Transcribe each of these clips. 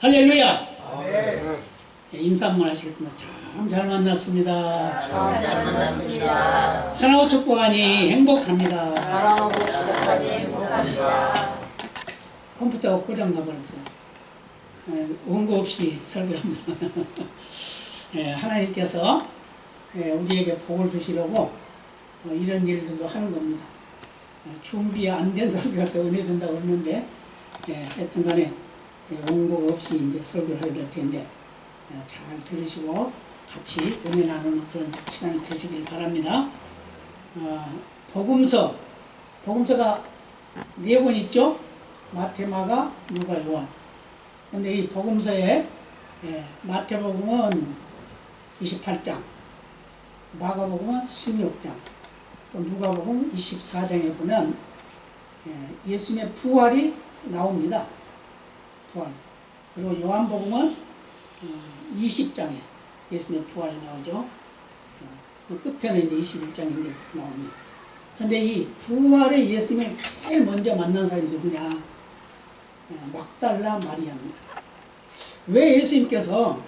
할렐루야. 아멘. 인사 한번 하시겠습니다. 참 잘 만났습니다. 잘 만났습니다. 사랑하고 축복하니 행복합니다. 사랑하고 축복하니 행복합니다. 컴퓨터가 고장나 버렸어요. 원고 없이 설교합니다. 하나님께서 우리에게 복을 주시려고 이런 일들도 하는 겁니다. 준비 안 된 설교가 또 은혜 된다고 그러는데 하여튼 간에 원고 없이 이제 설교를 하게 될 텐데 잘 들으시고 같이 은혜 나누는 그런 시간이 되시길 바랍니다. 복음서가 4권 있죠? 마태, 마가, 누가, 요한. 근데 이 복음서에 마태복음은 28장, 마가복음은 16장, 또 누가복음 24장에 보면 예수님의 부활이 나옵니다. 부활. 그리고 요한복음은 20장에 예수님의 부활이 나오죠. 그 끝에는 이제 21장인데 나옵니다. 근데 이 부활의 예수님을 제일 먼저 만난 사람이 누구냐? 막달라 마리아입니다. 왜 예수님께서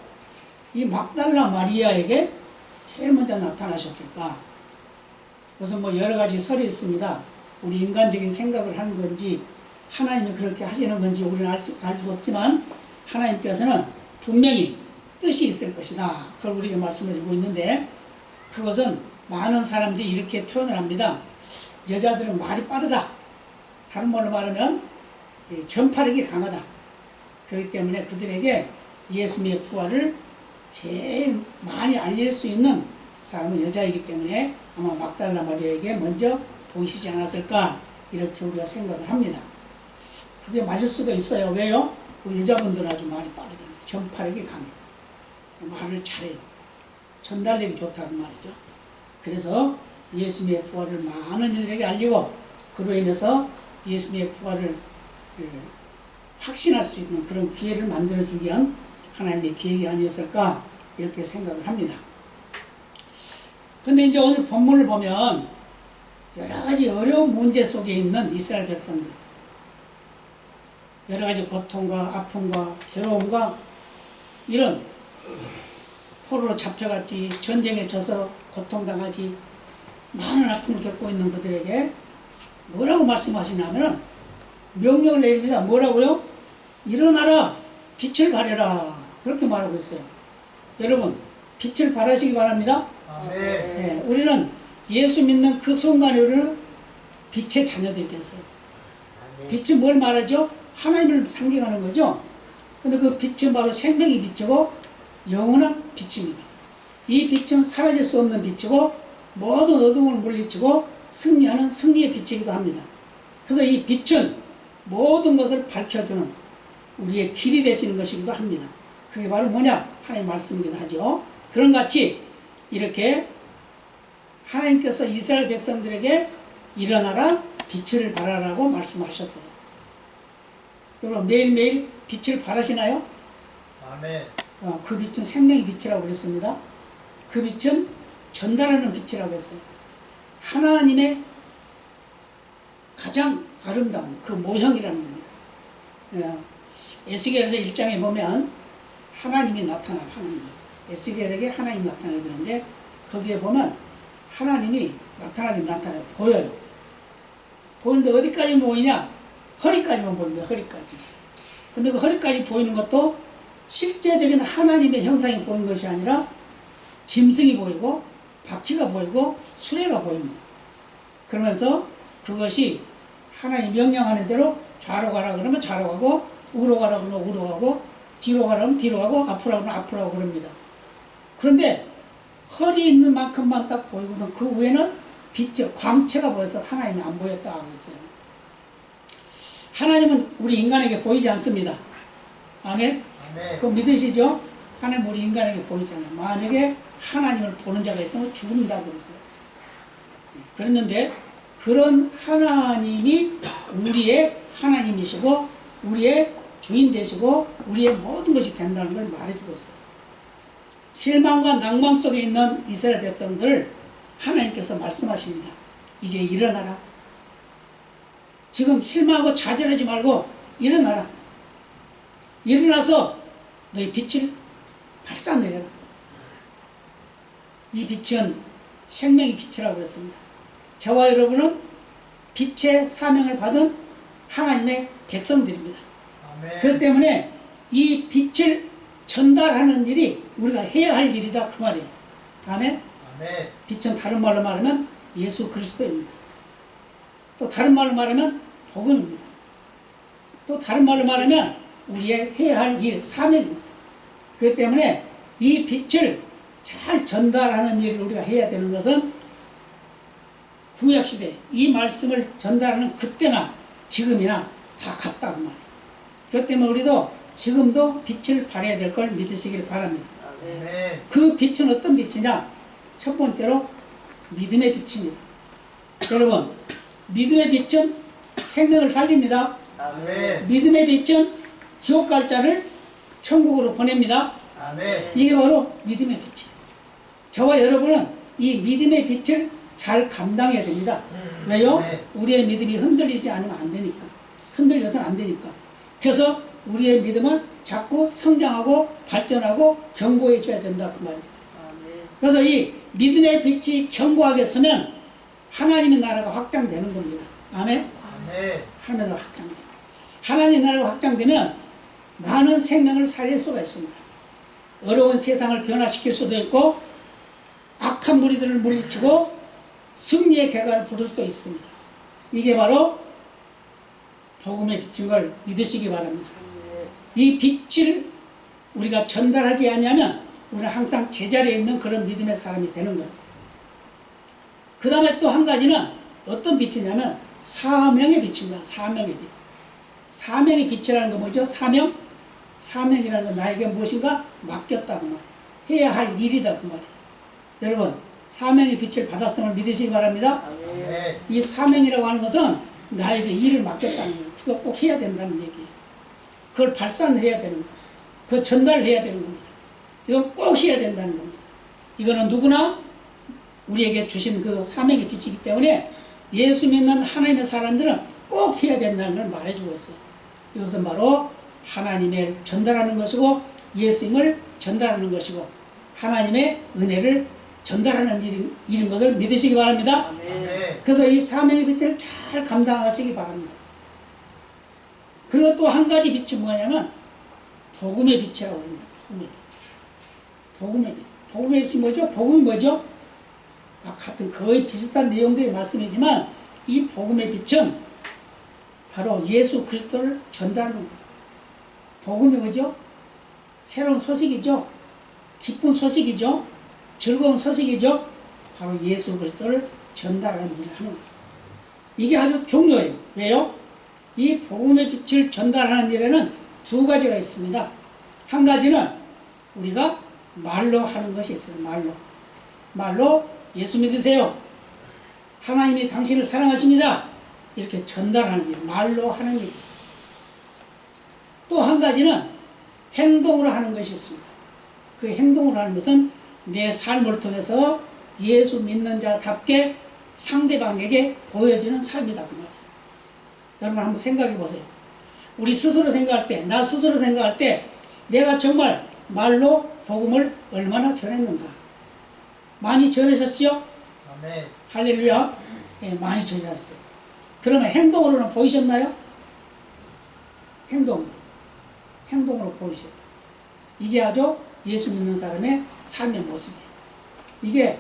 이 막달라 마리아에게 제일 먼저 나타나셨을까? 그래서 뭐 여러 가지 설이 있습니다. 우리 인간적인 생각을 하는 건지 하나님이 그렇게 하시는 건지 우리는 알 수 없지만 하나님께서는 분명히 뜻이 있을 것이다. 그걸 우리에게 말씀해 주고 있는데 그것은 많은 사람들이 이렇게 표현을 합니다. 여자들은 말이 빠르다. 다른 말로 말하면 전파력이 강하다. 그렇기 때문에 그들에게 예수님의 부활을 제일 많이 알릴 수 있는 사람은 여자이기 때문에 아마 막달라 마리아에게 먼저 보이시지 않았을까 이렇게 우리가 생각을 합니다. 그게 맞을 수도 있어요. 왜요? 우리 여자분들은 아주 말이 빠르다. 전파력이 강해. 말을 잘해요. 전달력이 좋다고 말이죠. 그래서 예수님의 부활을 많은 이들에게 알리고 그로 인해서 예수님의 부활을 확신할 수 있는 그런 기회를 만들어주기 위한 하나님의 계획이 아니었을까 이렇게 생각을 합니다. 근데 이제 오늘 본문을 보면 여러 가지 어려운 문제 속에 있는 이스라엘 백성들, 여러 가지 고통과 아픔과 괴로움과 이런 포로로 잡혀갔지, 전쟁에 져서 고통당하지, 많은 아픔을 겪고 있는 그들에게 뭐라고 말씀하시냐면은 명령을 내립니다. 뭐라고요? 일어나라, 빛을 발해라. 그렇게 말하고 있어요. 여러분, 빛을 발하시기 바랍니다. 아멘. 우리는 예수 믿는 그 순간에는 빛의 자녀들이 됐어요. 빛은 뭘 말하죠? 하나님을 상징하는 거죠. 근데 그 빛은 바로 생명의 빛이고 영원한 빛입니다. 이 빛은 사라질 수 없는 빛이고 모든 어둠을 물리치고 승리하는 승리의 빛이기도 합니다. 그래서 이 빛은 모든 것을 밝혀주는 우리의 길이 되시는 것이기도 합니다. 그게 바로 뭐냐? 하나님의 말씀이기도 하죠. 그런 같이 이렇게 하나님께서 이스라엘 백성들에게 일어나라 빛을 발하라고 말씀하셨어요. 여러분 매일매일 빛을 발하시나요? 아멘. 그 빛은 생명의 빛이라고 그랬습니다. 그 빛은 전달하는 빛이라고 했어요. 하나님의 가장 아름다운 그 모형이라는 겁니다. 에스겔에서 1장에 보면 하나님이 나타나요. 하나님. 에스겔에게 하나님이 나타나게 되는데 거기에 보면 하나님이 나타나요. 보여요. 보이는데 어디까지 보이냐? 허리까지만 보입니다. 허리까지. 근데 그 허리까지 보이는 것도 실제적인 하나님의 형상이 보이는 것이 아니라 짐승이 보이고 바퀴가 보이고 수레가 보입니다. 그러면서 그것이 하나님 명령하는 대로 좌로 가라 그러면 좌로 가고 우로 가라 그러면 우로 가고 뒤로 가라 그러면 뒤로 가고 앞으로 가면 앞으로 가고 그럽니다. 그런데 허리 있는 만큼만 딱 보이거든. 그 위에는 빛의 광채가 보여서 하나님이 안 보였다 그랬어요. 하나님은 우리 인간에게 보이지 않습니다. 아멘? 아멘. 그거 믿으시죠? 하나님 우리 인간에게 보이잖아요. 만약에 하나님을 보는 자가 있으면 죽는다고 그랬어요. 그랬는데 그런 하나님이 우리의 하나님이시고 우리의 주인 되시고 우리의 모든 것이 된다는 걸 말해주고 있어요. 실망과 낭만 속에 있는 이스라엘 백성들을 하나님께서 말씀하십니다. 이제 일어나라. 지금 실망하고 좌절하지 말고 일어나라. 일어나서 너희 빛을 발산내려라. 이 빛은 생명의 빛이라고 그랬습니다. 저와 여러분은 빛의 사명을 받은 하나님의 백성들입니다. 아멘. 그렇기 때문에 이 빛을 전달하는 일이 우리가 해야 할 일이다 그 말이에요. 아멘. 아멘. 빛은 다른 말로 말하면 예수 그리스도입니다. 또 다른 말로 말하면 복음입니다. 또 다른 말로 말하면 우리의 해야 할 일, 사명입니다. 그렇기 때문에 이 빛을 잘 전달하는 일을 우리가 해야 되는 것은 구약시대 이 말씀을 전달하는 그때나 지금이나 다 같다고 말이에요. 그렇기 때문에 우리도 지금도 빛을 발해야 될 걸 믿으시길 바랍니다. 아멘. 그 빛은 어떤 빛이냐? 첫 번째로 믿음의 빛입니다. 여러분, 믿음의 빛은 생명을 살립니다. 아멘. 믿음의 빛은 지옥 갈 자를 천국으로 보냅니다. 아멘. 이게 바로 믿음의 빛이에요. 저와 여러분은 이 믿음의 빛을 잘 감당해야 됩니다. 왜요? 우리의 믿음이 흔들리지 않으면 안 되니까. 흔들려서는 안 되니까. 그래서 우리의 믿음은 자꾸 성장하고 발전하고 견고해 줘야 된다 그 말이에요. 그래서 이 믿음의 빛이 견고하게 서면 하나님의 나라가 확장되는 겁니다. 아멘? 아멘. 하나님의 나라가 확장돼요. 하나님의 나라가 확장되면 많은 생명을 살릴 수가 있습니다. 어려운 세상을 변화시킬 수도 있고 악한 무리들을 물리치고 승리의 결과를 부를 수도 있습니다. 이게 바로 복음의 빛인 걸 믿으시기 바랍니다. 이 빛을 우리가 전달하지 않으면 우리는 항상 제자리에 있는 그런 믿음의 사람이 되는 거예요. 그 다음에 또 한 가지는 어떤 빛이냐면 사명의 빛입니다. 사명의 빛. 사명의 빛이라는 건 뭐죠? 사명? 사명이라는 건 나에게 무엇인가 맡겼다 그 말이에요. 해야 할 일이다 그 말이에요. 여러분, 사명의 빛을 받았음을 믿으시기 바랍니다. 아멘. 이 사명이라고 하는 것은 나에게 일을 맡겼다는 거예요. 그거 꼭 해야 된다는 얘기예요. 그걸 발산을 해야 되는 거예요. 그걸 전달을 해야 되는 겁니다. 이건 꼭 해야 된다는 겁니다. 이거는 누구나 우리에게 주신 그 사명의 빛이기 때문에 예수 믿는 하나님의 사람들은 꼭 해야 된다는 걸 말해주고 있어요. 이것은 바로 하나님을 전달하는 것이고 예수님을 전달하는 것이고 하나님의 은혜를 전달하는 일인 것을 믿으시기 바랍니다. 아멘. 그래서 이 사명의 빛을 잘 감당하시기 바랍니다. 그리고 또 한 가지 빛이 뭐냐면 복음의 빛이라고 합니다. 복음의 빛. 복음의 빛. 복음의 빛이 뭐죠? 복음이 뭐죠? 다 같은 거의 비슷한 내용들의 말씀이지만 이 복음의 빛은 바로 예수 그리스도를 전달하는 거예요. 복음이 뭐죠? 새로운 소식이죠. 기쁜 소식이죠. 즐거운 소식이죠. 바로 예수 그리스도를 전달하는 일을 하는 거예요. 이게 아주 중요해요. 왜요? 이 복음의 빛을 전달하는 일에는 두 가지가 있습니다. 한 가지는 우리가 말로 하는 것이 있어요. 말로 예수 믿으세요. 하나님이 당신을 사랑하십니다. 이렇게 전달하는 일, 말로 하는 일이 있어요. 또 한 가지는 행동으로 하는 것이 있습니다. 그 행동으로 하는 것은 내 삶을 통해서 예수 믿는 자답게 상대방에게 보여지는 삶이다 그 말이에요. 여러분 한번 생각해 보세요. 우리 스스로 생각할 때, 나 스스로 생각할 때 내가 정말 말로 복음을 얼마나 전했는가. 많이 전하셨지요? 아멘. 할렐루야. 예, 많이 전하셨어요. 그러면 행동으로는 보이셨나요? 행동으로 보이셔요. 이게 아주 예수 믿는 사람의 삶의 모습이에요. 이게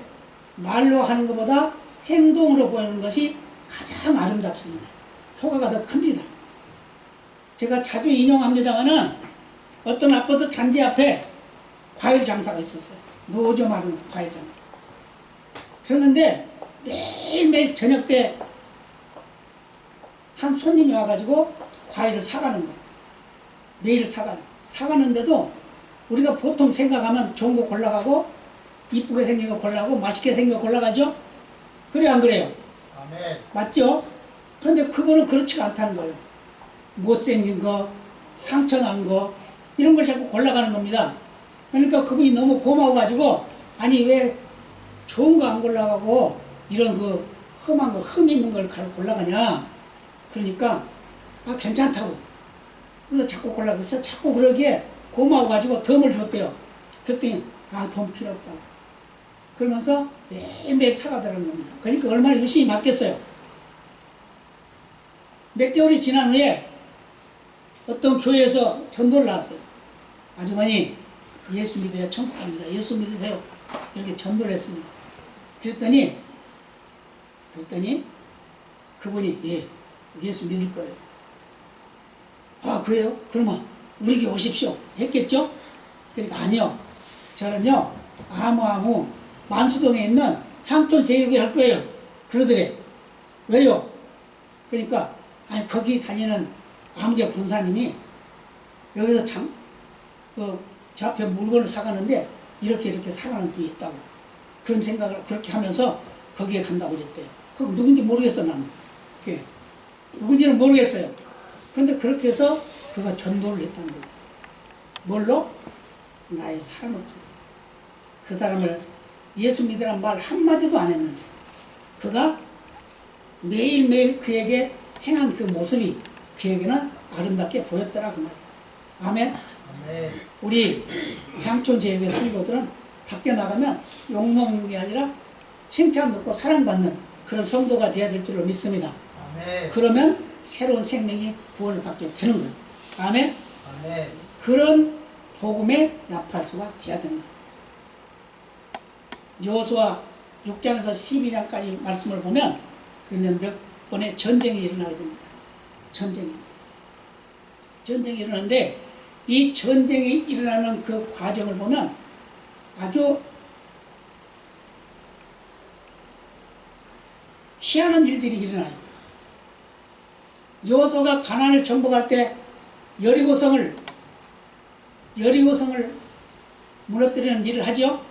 말로 하는 것보다 행동으로 보이는 것이 가장 아름답습니다. 효과가 더 큽니다. 제가 자주 인용합니다마는 어떤 아파트 단지 앞에 과일 장사가 있었어요. 노점 하는 과일 장사. 그런데 매일매일 저녁 때 한 손님이 와가지고 과일을 사가는 거예요. 매일 사가요. 사가는데도 우리가 보통 생각하면 좋은 거 골라가고 이쁘게 생긴 거 골라가고 맛있게 생긴 거 골라가죠? 그래요 안 그래요? 아멘. 맞죠? 그런데 그거는 그렇지가 않다는 거예요. 못생긴 거, 상처난 거 이런 걸 자꾸 골라가는 겁니다. 그러니까 그분이 너무 고마워가지고 아니 왜 좋은 거 안 골라가고 이런 그 험한 거, 흠 있는 걸 골라가냐. 그러니까 아 괜찮다고. 그래서 자꾸 골라가서 자꾸 그러기에 고마워가지고 덤을 줬대요. 그랬더니 돈 필요 없다고. 그러면서 매일매일 사가더라는 겁니다. 그러니까 얼마나 열심히 맡겼어요. 몇 개월이 지난 후에 어떤 교회에서 전도를 나왔어요. 아주머니 예수 믿어야 천국 갑니다. 예수 믿으세요. 이렇게 전도를 했습니다. 그랬더니 그분이 예수 믿을 거예요. 그래요? 그러면 우리 교회 오십시오. 했겠죠? 그러니까 아니요. 저는요 아무 만수동에 있는 향촌 제1교회 할 거예요. 그러더래. 왜요? 그러니까 거기 다니는 아무개 권사님이 여기서 저 앞에 물건을 사가는데 이렇게 사가는 게 있다고. 그런 생각을 그렇게 하면서 거기에 간다고 그랬대요. 그럼 누군지 모르겠어 나는. 그게 누군지는 모르겠어요. 근데 그렇게 해서 그가 전도를 했다는 거예요. 뭘로? 나의 삶을 통해서. 그 사람을 예수 믿으란 말 한마디도 안 했는데 그가 매일매일 그에게 행한 그 모습이 그에게는 아름답게 보였더라 그 말이에요. 아멘. 아멘. 우리 향촌 제일교회 성도들은 밖에 나가면 욕먹는 게 아니라 칭찬 듣고 사랑받는 그런 성도가 되어야 될 줄로 믿습니다. 아멘. 그러면 새로운 생명이 구원을 받게 되는 거예요. 아멘. 아멘. 그런 복음의 나팔수가 되어야 되는 거예요. 여호수아 6장에서 12장까지 말씀을 보면 그는 몇 번의 전쟁이 일어나게 됩니다. 전쟁이 일어나는데 이 전쟁이 일어나는 그 과정을 보면 아주 희한한 일들이 일어나요. 여호수아가 가나안을 정복할 때 여리고성을 무너뜨리는 일을 하죠.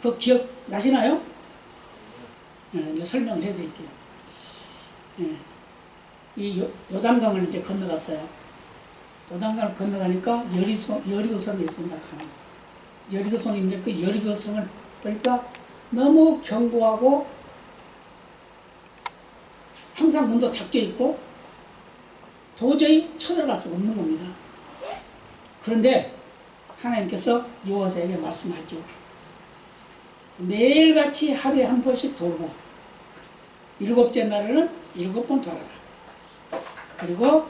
그 기억 나시나요? 이제 설명을 해드릴게요. 이 요단강을 이제 건너갔어요. 요단강을 건너가니까 여리고성이 있습니다. 가나. 여리고성인데 그 여리고성을 보니까 너무 견고하고 항상 문도 닫혀 있고 도저히 쳐들어갈 수 없는 겁니다. 그런데 하나님께서 여호수아에게 말씀하죠. 매일같이 하루에 한 번씩 돌고 7째 날에는 7번 돌아라. 그리고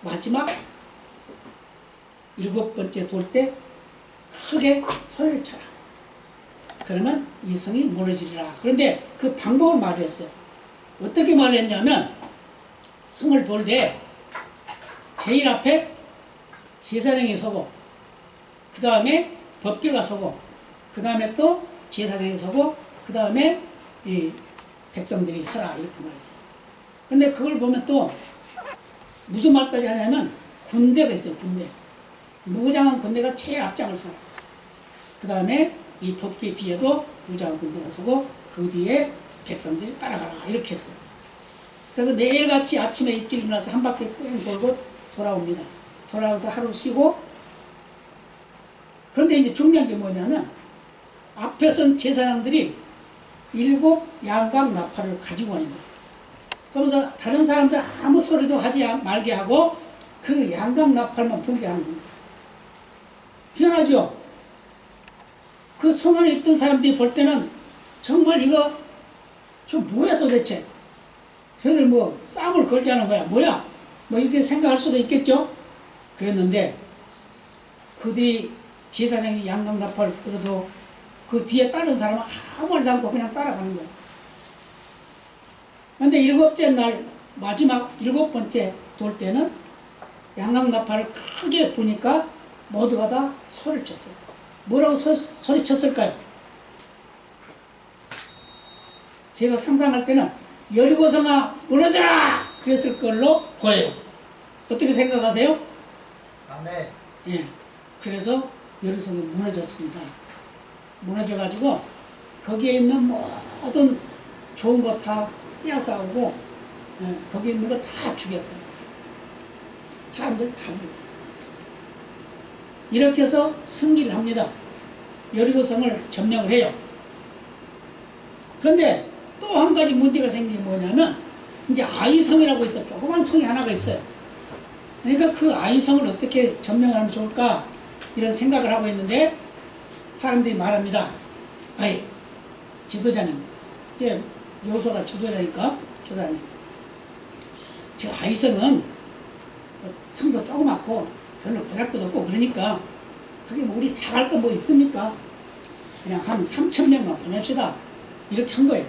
마지막 7번째 돌 때 크게 소리를 쳐라. 그러면 이 성이 무너지리라. 그런데 그 방법을 말했어요. 어떻게 말했냐면 성을 돌 때 제일 앞에 제사장이 서고 그 다음에 법궤가 서고 그 다음에 또 제사장이 서고 그 다음에 이 백성들이 서라 이렇게 말했어요. 근데 그걸 보면 또 무슨 말까지 하냐면 군대가 있어요. 군대. 무장한 군대가 제일 앞장을 서요. 그 다음에 이 법궤 뒤에도 무장한 군대가 서고 그 뒤에 백성들이 따라가라 이렇게 했어요. 그래서 매일같이 아침에 일찍 일어나서 한 바퀴 뺑 돌고 돌아옵니다. 돌아와서 하루 쉬고. 그런데 이제 중요한 게 뭐냐면 앞에 선 제사장들이 7 양각 나팔을 가지고 가는 거예요. 그러면서 다른 사람들 아무 소리도 하지 말게 하고 그 양각 나팔만 불게 하는 겁니다. 희한하죠? 그 성 안에 있던 사람들이 볼 때는 정말 이거 저 뭐야 도대체? 저들 뭐 싸움을 걸자는 거야 뭐야? 뭐 이렇게 생각할 수도 있겠죠? 그랬는데 그들이 제사장이 양각 나팔을 불어도 그 뒤에 다른 사람은 아무 말도 않고 그냥 따라가는 거야. 근데 7째 날 마지막 7번째 돌 때는 양각 나팔을 크게 부니까 모두가 다 소리를 쳤어요. 뭐라고 소리쳤을까요? 제가 상상할 때는 여리고성아 무너져라! 그랬을 걸로 보여요. 어떻게 생각하세요? 아멘. 예. 그래서 여리고성이 무너졌습니다. 무너져가지고 거기에 있는 모든 좋은 거 다 빼앗아오고 거기에 있는 거 다 죽였어요. 사람들 다 죽였어요. 이렇게 해서 승리를 합니다. 여리고성을 점령을 해요. 그런데 또 한 가지 문제가 생긴 게 뭐냐면 이제 아이성이라고 있어요. 조그만 성이 하나가 있어요. 그러니까 그 아이성을 어떻게 점령하면 좋을까? 이런 생각을 하고 있는데 사람들이 말합니다. 아이 지도자님, 이제 여호수아가 지도자니까 지도자님, 저 아이성은 성도 조그맣고 별로 보잘것없고 그러니까 그게 뭐 우리 다 갈 거 뭐 있습니까? 그냥 한 3,000명만 보냅시다. 이렇게 한 거예요.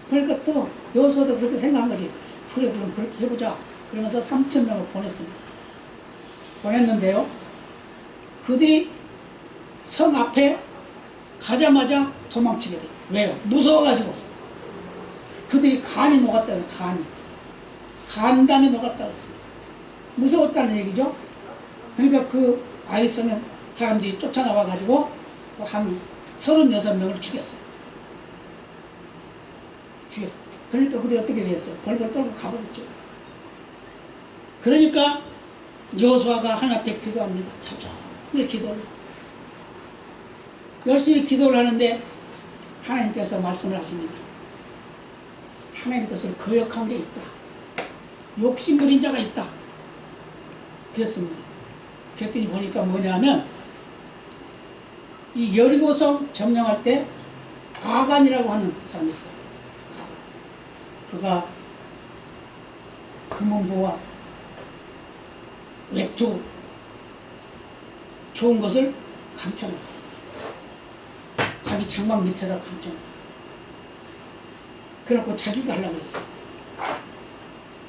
그러니까 또 여호수아도 그렇게 생각한 거지. 그래 그럼 그렇게 해보자. 그러면서 3,000명을 보냈습니다. 보냈는데요, 그들이 성 앞에 가자마자 도망치게 돼요. 왜요? 무서워가지고. 그들이 간이 녹았다 그래요. 간담이 녹았다 그랬어요. 무서웠다는 얘기죠. 그러니까 그 아이성의 사람들이 쫓아나와가지고 한 36명을 죽였어요. 그러니까 그들이 어떻게 됐어요? 벌벌 떨고 가버렸죠. 그러니까 여호수아가 하나님 앞에 기도합니다. 하루 종일 기도를. 열심히 기도를 하는데 하나님께서 말씀을 하십니다. 하나님의 뜻을 거역한 게 있다. 욕심부린 자가 있다. 그랬습니다. 그랬더니 보니까 뭐냐면 이 여리고성 점령할 때 아간이라고 하는 사람이 있어요. 그가 금은보와 외투 좋은 것을 감춰놨어요. 자기 장막 밑에다 감춰놨어요. 그래갖고 자기가 하려고 그랬어요.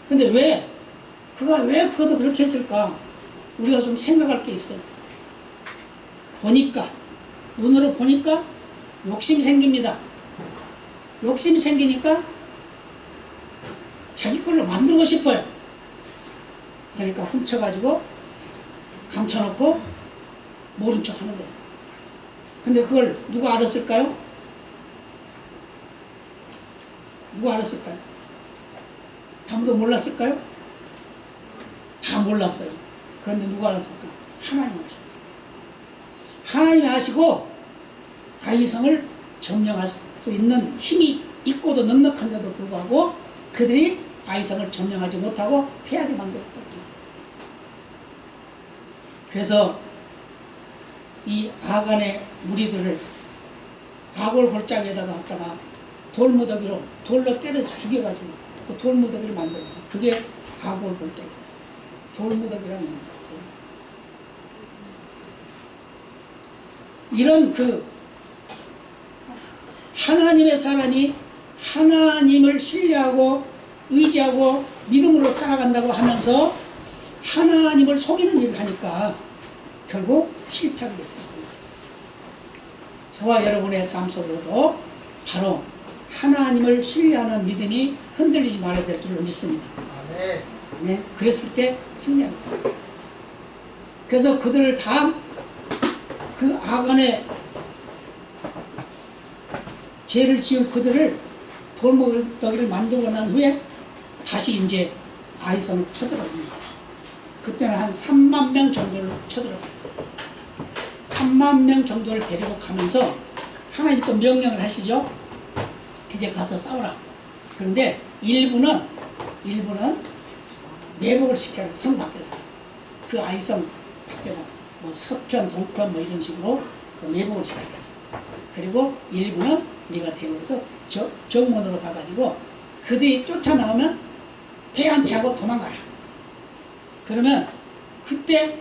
근데 그가 왜 그것도 그렇게 했을까? 우리가 좀 생각할 게 있어요. 눈으로 보니까 욕심이 생깁니다. 욕심이 생기니까 자기 걸로 만들고 싶어요. 그러니까 훔쳐가지고 감춰놓고 모른 척 하는 거예요. 근데 그걸 누가 알았을까요? 누가 알았을까요? 아무도 몰랐을까요? 다 몰랐어요. 그런데 누가 알았을까? 하나님 아셨어요. 하나님이 아시고 아이성을 점령할 수 있는 힘이 있고도 넉넉한데도 불구하고 그들이 아이성을 점령하지 못하고 패하게 만들었다. 그래서 이 아간의 무리들을 아골 골짜기에다가 갖다가 돌로 때려서 죽여가지고 그 돌무더기를 만들어서 그게 아골 골짜기예요. 돌무더기라는 겁니다. 이런 그 하나님의 사람이 하나님을 신뢰하고 의지하고 믿음으로 살아간다고 하면서 하나님을 속이는 일을 하니까 결국 실패하게 됐다. 저와 여러분의 삶 속에서도 바로 하나님을 신뢰하는 믿음이 흔들리지 말아야 될 줄로 믿습니다. 아멘. 아멘. 그랬을 때 승리하게 됩니다. 그래서 그들을 다 그 아간의 죄를 지은 그들을 돌무더기를 만들고 난 후에 다시 이제 아이성을 쳐들어갑니다. 그때는 한 3만 명 정도를 쳐들어가요. 3만 명 정도를 데리고 가면서 하나님 또 명령을 하시죠. 이제 가서 싸우라. 그런데 일부는 매복을 시켜라. 성 밖에다가. 그 아이성 밖에다가. 뭐 서편, 동편 뭐 이런 식으로 그 매복을 시켜라. 그리고 일부는 네가 데려가서 정문으로 가가지고 그들이 쫓아나오면 패한 채하고 도망가라. 그러면 그때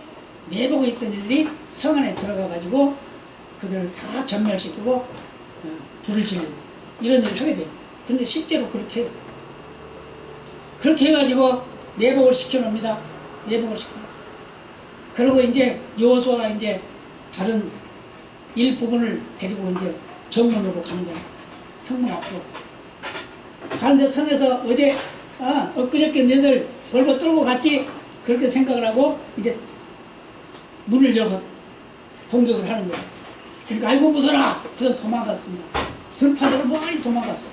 매복에 있던 애들이 성 안에 들어가가지고 그들을 다 전멸시키고 불을 지르고 이런 일을 하게 돼요. 그런데 실제로 그렇게 해요. 그렇게 해가지고 매복을 시켜놓습니다. 매복을 시켜놓고. 그리고 이제 여호수아가 이제 다른 일부분을 데리고 이제 정문으로 가는 거예요. 성문 앞으로. 가는데 성에서 어제 엊그저께 너희들 벌벌 떨고 갔지? 그렇게 생각을 하고 이제 문을 열고 공격을 하는 거예요. 그러니까 아이고 무서라! 그래서 도망갔습니다. 들판으로 멀리 도망갔어요.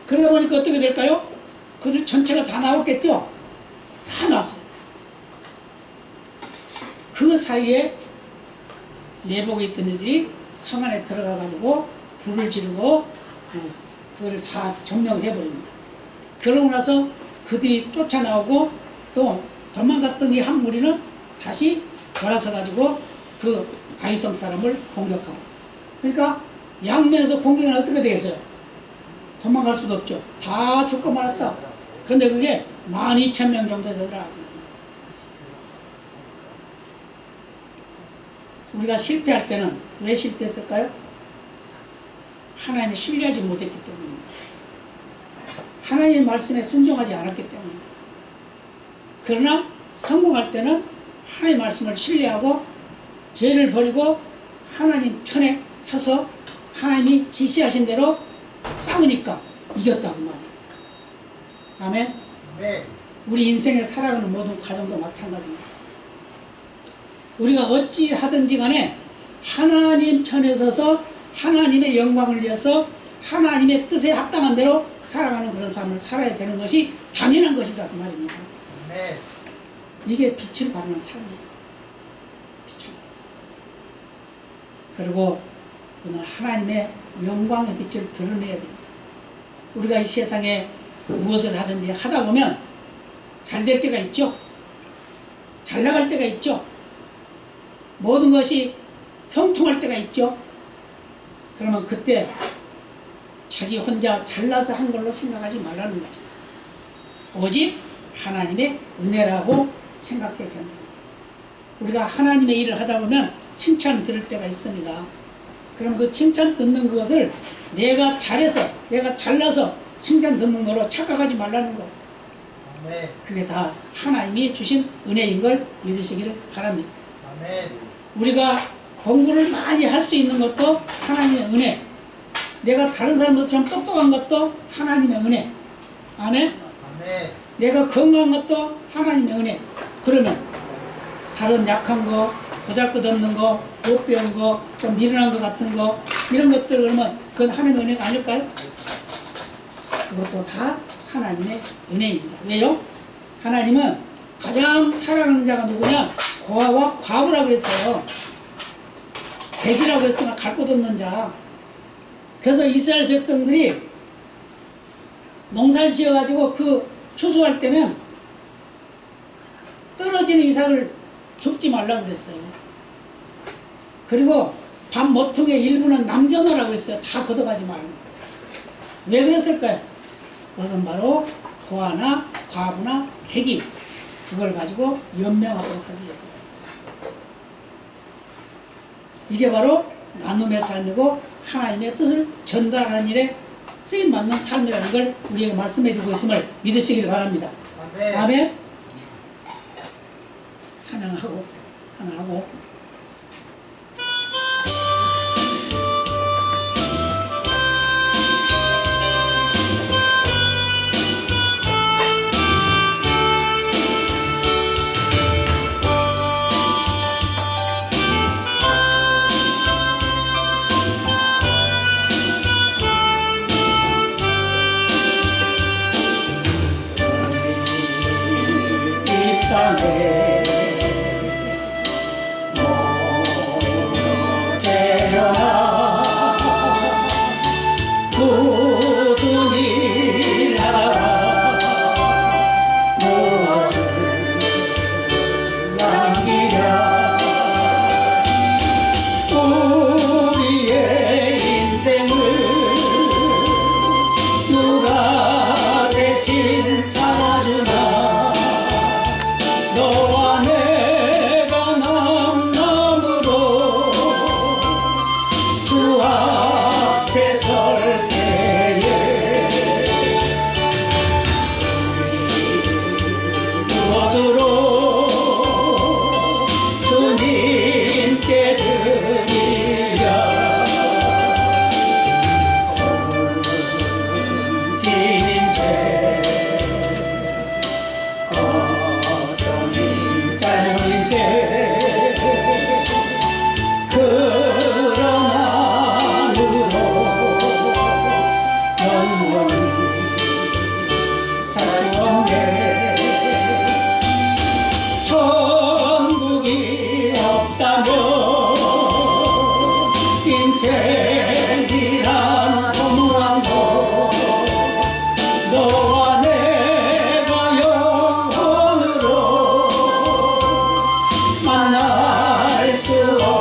그러다 보니까 어떻게 될까요? 그들 전체가 다 나왔겠죠? 다 나왔어요. 그 사이에 내복에 있던 애들이 성 안에 들어가가지고 불을 지르고 그들을 다 점령해버립니다. 그러고 나서 그들이 쫓아나오고 또 도망갔던 이 한 무리는 다시 돌아서 가지고 그 아이성 사람을 공격하고. 그러니까 양면에서 공격은 어떻게 되겠어요? 도망갈 수도 없죠. 다 죽고 말았다. 근데 그게 12,000명 정도 되더라. 우리가 실패할 때는 왜 실패했을까요? 하나님을 신뢰하지 못했기 때문입니다. 하나님의 말씀에 순종하지 않았기 때문입니다. 그러나 성공할 때는 하나님의 말씀을 신뢰하고 죄를 버리고 하나님 편에 서서 하나님이 지시하신 대로 싸우니까 이겼다고 말이에요. 아멘. 아멘. 우리 인생에 살아가는 모든 과정도 마찬가지입니다. 우리가 어찌 하든지 간에 하나님 편에 서서 하나님의 영광을 위해서 하나님의 뜻에 합당한 대로 살아가는 그런 삶을 살아야 되는 것이 당연한 것이다 그 말입니다. 아멘. 이게 빛을 발하는 삶이에요. 빛을 발하는 삶. 그리고 그는 하나님의 영광의 빛을 드러내야 됩니다. 우리가 이 세상에 무엇을 하든지 하다 보면 잘 될 때가 있죠. 잘 나갈 때가 있죠. 모든 것이 형통할 때가 있죠. 그러면 그때 자기 혼자 잘나서 한 걸로 생각하지 말라는 거죠. 오직 하나님의 은혜라고 생각해야 된다. 우리가 하나님의 일을 하다 보면 칭찬 들을 때가 있습니다. 그럼 그 칭찬 듣는 것을 내가 잘해서 내가 잘나서 칭찬 듣는 거로 착각하지 말라는 거예요. 아멘. 그게 다 하나님이 주신 은혜인 걸 믿으시기를 바랍니다. 아멘. 우리가 공부를 많이 할 수 있는 것도 하나님의 은혜, 내가 다른 사람들처럼 똑똑한 것도 하나님의 은혜. 아멘. 아멘. 내가 건강한 것도 하나님의 은혜. 그러면 다른 약한 거, 보잘것없는 거, 못 배운 거, 좀 미련한 것 같은 거, 이런 것들 그러면 그건 하나님의 은혜가 아닐까요? 그것도 다 하나님의 은혜입니다. 왜요? 하나님은 가장 사랑하는 자가 누구냐? 고아와 과부라고 그랬어요. 객이라고 그랬으나 갈 곳 없는 자. 그래서 이스라엘 백성들이 농사를 지어가지고 그 추수할 때면 떨어지는 이삭을 줍지 말라고 그랬어요. 그리고 밥 모퉁이의 일부는 남겨놓으라고 했어요. 다 걷어가지 말고. 왜 그랬을까요? 그것은 바로 고아나 과부나 객이 그걸 가지고 연명하도록 하기 위해서. 이게 바로 나눔의 삶이고 하나님의 뜻을 전달하는 일에 쓰임받는 삶이라는 걸 우리에게 말씀해 주고 있음을 믿으시길 바랍니다. 아멘. 아멘. 찬양하고 하나 하고 인생이란 허무한 곳 너와 내가 영원으로 만날 수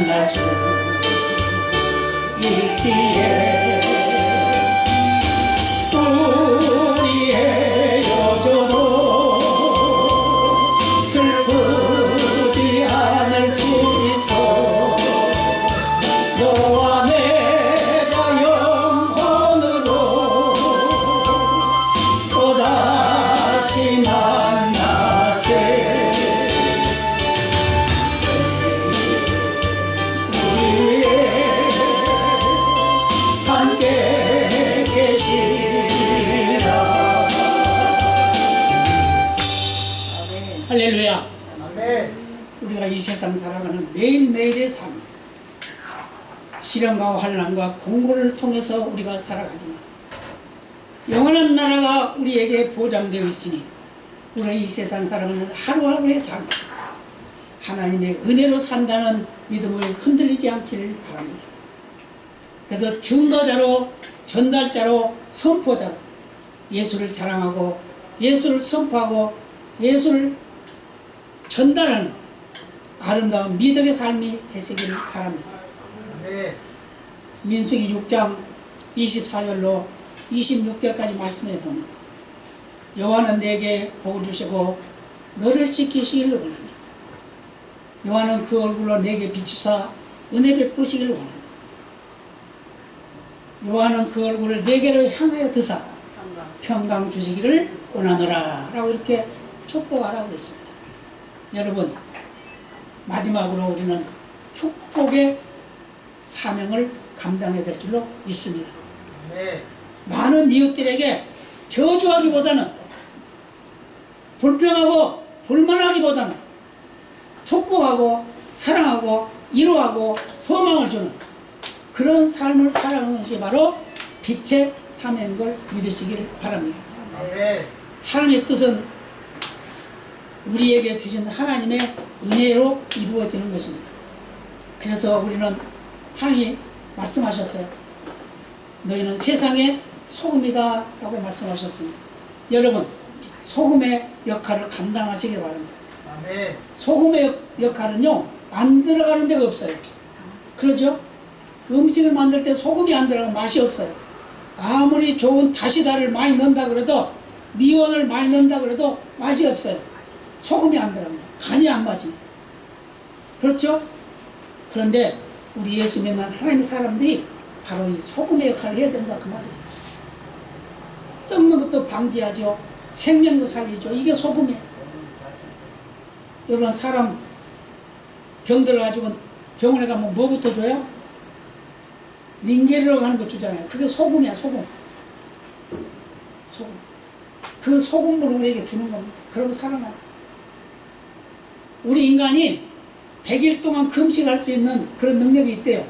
만날 수 있기에 우리 헤어져도 슬프지 않을 수 있어 너와 내가 영원으로 또다시 만나세 우리 위에 함께 계시라. 할렐루야. 아멘. 우리가 이 세상 살아가는 매일매일의 삶, 시련과 환난과 공고를 통해서 우리가 살아가지만 영원한 나라가 우리에게 보장되어 있으니 우리는 이 세상 살아가는 하루하루의 삶, 하나님의 은혜로 산다는 믿음을 흔들리지 않기를 바랍니다. 그래서 증거자로, 전달자로, 선포자로 예수를 자랑하고 예수를 선포하고 예수를 전달하는 아름다운 미덕의 삶이 되시기를 바랍니다. 아멘. 민수기 6장 24절로 26절까지 말씀해 보면 여호와는 내게 복을 주시고 너를 지키시기를 원합니다. 여호와는 그 얼굴로 내게 비추사 은혜 베푸시기를 원합니다. 여호와는 그 얼굴을 내게로 향하여 드사 평강 주시기를 원하노라 라고 이렇게 축복하라고 그랬습니다. 여러분, 마지막으로 우리는 축복의 사명을 감당해야 될 줄로 믿습니다. 아멘. 많은 이웃들에게 저주하기보다는, 불평하고 불만하기보다는 축복하고 사랑하고 위로하고 소망을 주는 그런 삶을 살아가는 것이 바로 빛의 사명인 걸 믿으시기를 바랍니다. 아멘. 하나님의 뜻은 우리에게 주신 하나님의 은혜로 이루어지는 것입니다. 그래서 우리는 하나님이 말씀하셨어요. 너희는 세상의 소금이다 라고 말씀하셨습니다. 여러분, 소금의 역할을 감당하시길 바랍니다. 아멘. 소금의 역할은요, 안 들어가는 데가 없어요. 그렇죠? 음식을 만들 때 소금이 안 들어가면 맛이 없어요. 아무리 좋은 다시다를 많이 넣는다 그래도, 미원을 많이 넣는다 그래도 맛이 없어요. 소금이 안 들어갑니다. 간이 안 맞으면. 그렇죠? 그런데 우리 예수 믿는 하나님의 사람들이 바로 이 소금의 역할을 해야 된다 그 말이에요. 썩는 것도 방지하죠. 생명도 살리죠. 이게 소금이에요. 여러분, 사람 병들어 가지고 병원에 가면 뭐부터 줘요? 닌게르라고 하는 거 주잖아요. 그게 소금이야, 소금. 소금. 그 소금을 우리에게 주는 겁니다. 그러면 살아나요. 우리 인간이 100일 동안 금식할 수 있는 그런 능력이 있대요.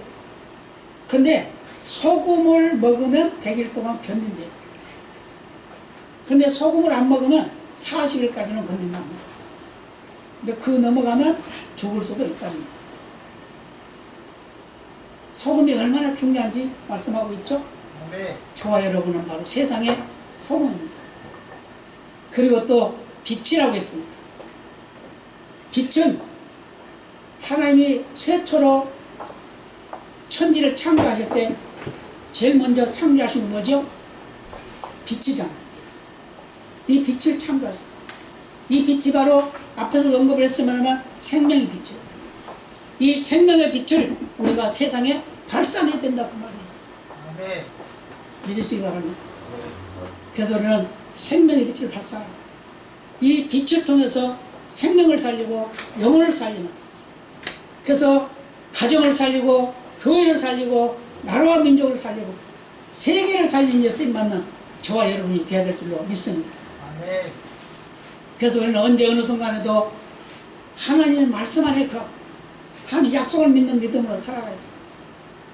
그런데 소금을 먹으면 100일 동안 견딘대요. 근데 소금을 안 먹으면 40일까지는 견딘답니다. 근데 그 넘어가면 죽을 수도 있답니다. 소금이 얼마나 중요한지 말씀하고 있죠? 아멘. 저와 여러분은 바로 세상의 소금입니다. 그리고 또 빛이라고 했습니다. 빛은 하나님이 최초로 천지를 창조하실 때 제일 먼저 창조하신 건 뭐죠? 빛이잖아요. 이 빛을 창조하셨어요. 이 빛이 바로 앞에서 언급을 했으면 생명의 빛이에요. 이 생명의 빛을 우리가 세상에 발산해야 된다 그 말이에요. 아멘. 믿으시기 바랍니다. 그래서 우리는 생명의 빛을 발산하고 이 빛을 통해서 생명을 살리고 영혼을 살리는, 그래서 가정을 살리고 교회를 살리고 나라와 민족을 살리고 세계를 살리는 데 쓰임받는 저와 여러분이 되어야 될 줄로 믿습니다. 아멘. 그래서 우리는 언제 어느 순간에도 하나님의 말씀 안에 그 하나님의 약속을 믿는 믿음으로 살아가야 돼요.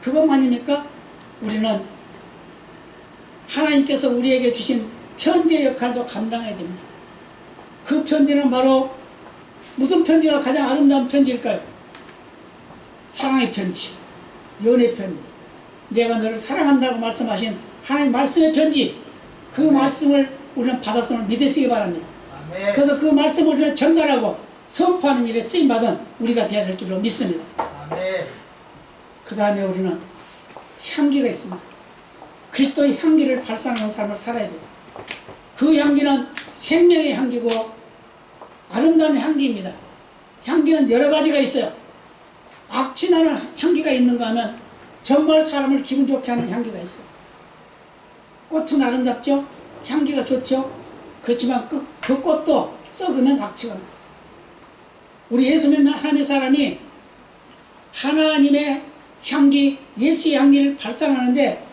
그것만입니까? 우리는 하나님께서 우리에게 주신 편지의 역할도 감당해야 됩니다. 그 편지는 바로 무슨 편지가 가장 아름다운 편지일까요? 사랑의 편지, 연애 편지, 내가 너를 사랑한다고 말씀하신 하나님 말씀의 편지, 그 말씀을 우리는 받았음을 믿으시기 바랍니다. 아멘. 그래서 그 말씀을 우리는 전달하고 선포하는 일에 쓰임받은 우리가 되어야 될 줄로 믿습니다. 아멘. 그 다음에 우리는 향기가 있습니다. 그리스도의 향기를 발산하는 삶을 살아야 돼요. 그 향기는 생명의 향기고 아름다운 향기입니다. 향기는 여러 가지가 있어요. 악취나는 향기가 있는가 하면 정말 사람을 기분 좋게 하는 향기가 있어요. 꽃은 아름답죠? 향기가 좋죠? 그렇지만 그 꽃도 썩으면 악취가 나요. 우리 예수 믿는 하나님의 사람이 하나님의 향기, 예수의 향기를 발산하는데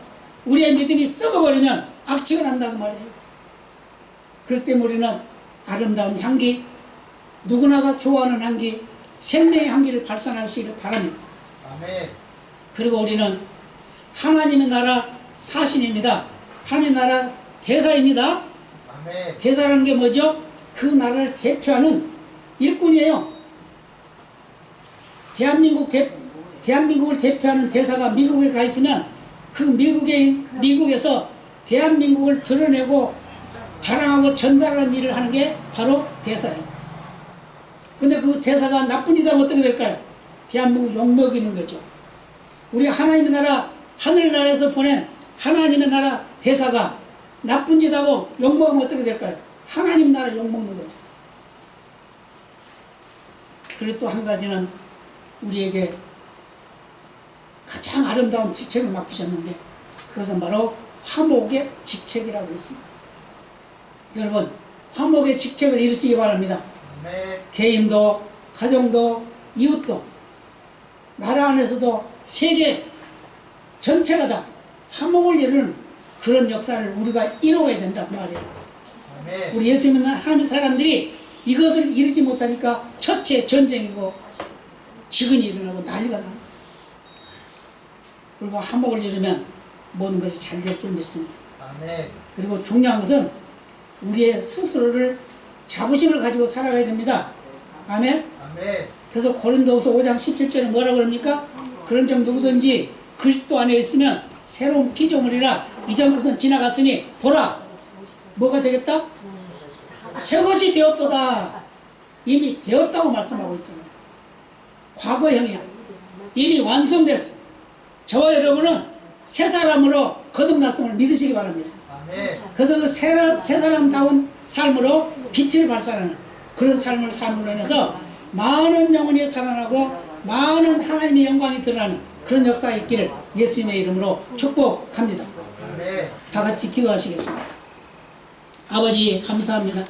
우리의 믿음이 썩어버리면 악취가 난다고 말이에요. 그럴 때 우리는 아름다운 향기, 누구나 다 좋아하는 향기, 생명의 향기를 발산하시길 바랍니다. 아멘. 그리고 우리는 하나님의 나라 사신입니다. 하나님의 나라 대사입니다. 아멘. 대사라는 게 뭐죠? 그 나라를 대표하는 일꾼이에요. 대한민국을 대표하는 대사가 미국에 가 있으면 그 미국에서 대한민국을 드러내고 자랑하고 전달하는 일을 하는 게 바로 대사예요. 근데 그 대사가 나쁜 짓 하면 어떻게 될까요? 대한민국 욕먹이는 거죠. 우리 하나님의 나라, 하늘나라에서 보낸 하나님의 나라 대사가 나쁜 짓 하고 욕먹으면 어떻게 될까요? 하나님 나라 욕먹는 거죠. 그리고 또 한 가지는 우리에게 가장 아름다운 직책을 맡기셨는데 그것은 바로 화목의 직책이라고 했습니다. 여러분, 화목의 직책을 이루시기 바랍니다. 아멘. 개인도, 가정도, 이웃도, 나라 안에서도 세계 전체가 다 화목을 이루는 그런 역사를 우리가 이루어야 된다 그 말이에요. 아멘. 우리 예수 믿는 하나님의 사람들이 이것을 이루지 못하니까 첫째 전쟁이고 기근이 일어나고 난리가 나요. 그리고 화목을 이루면 모든 것이 잘 될 줄 믿습니다. 아멘. 그리고 중요한 것은 우리의 스스로를 자부심을 가지고 살아가야 됩니다. 아멘. 아멘. 그래서 고린도후서 5장 17절에 뭐라고 그럽니까? 그런 점 누구든지 그리스도 안에 있으면 새로운 피조물이라 이전 것은 지나갔으니 보라 뭐가 되겠다? 새 것이 되었도다. 이미 되었다고 말씀하고 있잖아요. 과거형이야. 이미 완성됐어. 저와 여러분은 새 사람으로 거듭났음을 믿으시기 바랍니다. 아멘. 그래서 그 새 사람다운 삶으로 빛을 발산하는 그런 삶을 삶으로 인해서 많은 영혼이 살아나고 많은 하나님의 영광이 드러나는 그런 역사가 있기를 예수님의 이름으로 축복합니다. 아멘. 다 같이 기도하시겠습니다. 아버지 감사합니다.